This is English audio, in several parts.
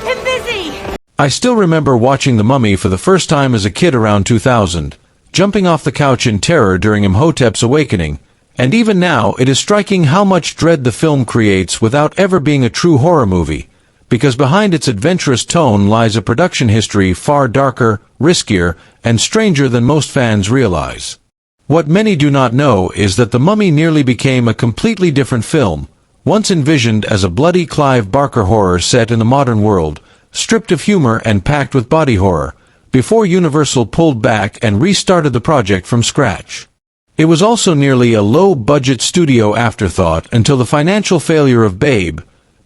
I'm busy! I still remember watching The Mummy for the first time as a kid around 2000, jumping off the couch in terror during Imhotep's awakening, and even now it is striking how much dread the film creates without ever being a true horror movie, because behind its adventurous tone lies a production history far darker, riskier, and stranger than most fans realize. What many do not know is that The Mummy nearly became a completely different film, once envisioned as a bloody Clive Barker horror set in the modern world, stripped of humor and packed with body horror, before Universal pulled back and restarted the project from scratch. It was also nearly a low-budget studio afterthought until the financial failure of Babe,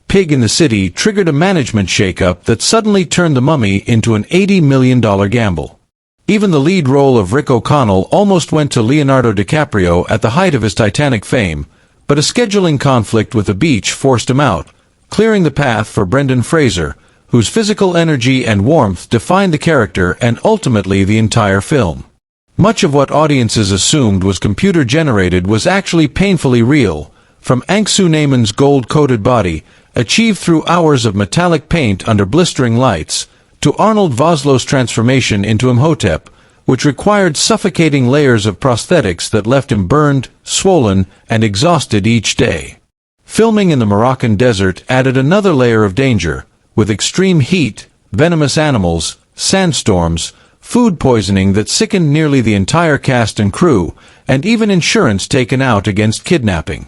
Pig in the City triggered a management shakeup that suddenly turned The Mummy into an $80 million gamble. Even the lead role of Rick O'Connell almost went to Leonardo DiCaprio at the height of his Titanic fame, but a scheduling conflict with the beach forced him out, clearing the path for Brendan Fraser, whose physical energy and warmth defined the character and ultimately the entire film. Much of what audiences assumed was computer-generated was actually painfully real, from Anxu Neyman's gold-coated body, achieved through hours of metallic paint under blistering lights, to Arnold Vosloo's transformation into Imhotep, which required suffocating layers of prosthetics that left him burned, swollen, and exhausted each day. Filming in the Moroccan desert added another layer of danger, with extreme heat, venomous animals, sandstorms, food poisoning that sickened nearly the entire cast and crew, and even insurance taken out against kidnapping.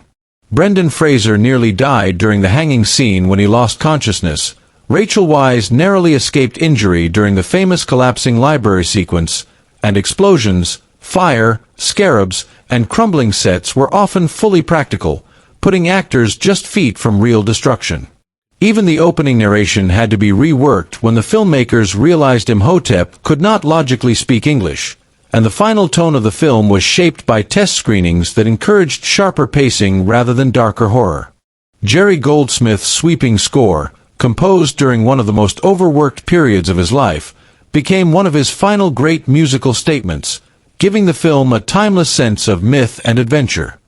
Brendan Fraser nearly died during the hanging scene when he lost consciousness. Rachel Weisz narrowly escaped injury during the famous collapsing library sequence, and explosions, fire, scarabs, and crumbling sets were often fully practical, putting actors just feet from real destruction. Even the opening narration had to be reworked when the filmmakers realized Imhotep could not logically speak English, and the final tone of the film was shaped by test screenings that encouraged sharper pacing rather than darker horror. Jerry Goldsmith's sweeping score, composed during one of the most overworked periods of his life, became one of his final great musical statements, giving the film a timeless sense of myth and adventure.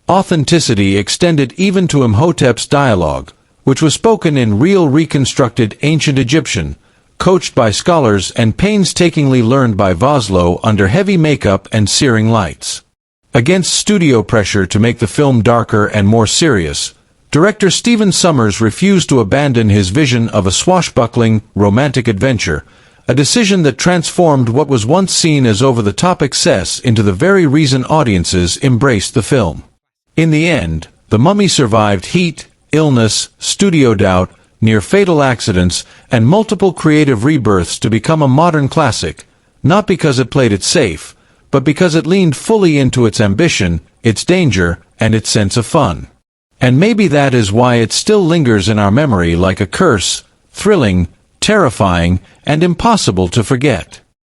Authenticity extended even to Imhotep's dialogue, which was spoken in real reconstructed ancient Egyptian, coached by scholars and painstakingly learned by Vosloo under heavy makeup and searing lights. Against studio pressure to make the film darker and more serious, director Stephen Sommers refused to abandon his vision of a swashbuckling, romantic adventure, a decision that transformed what was once seen as over-the-top excess into the very reason audiences embraced the film. In the end, The Mummy survived heat, illness, studio doubt, near-fatal accidents, and multiple creative rebirths to become a modern classic, not because it played it safe, but because it leaned fully into its ambition, its danger, and its sense of fun. And maybe that is why it still lingers in our memory like a curse, thrilling, terrifying, and impossible to forget.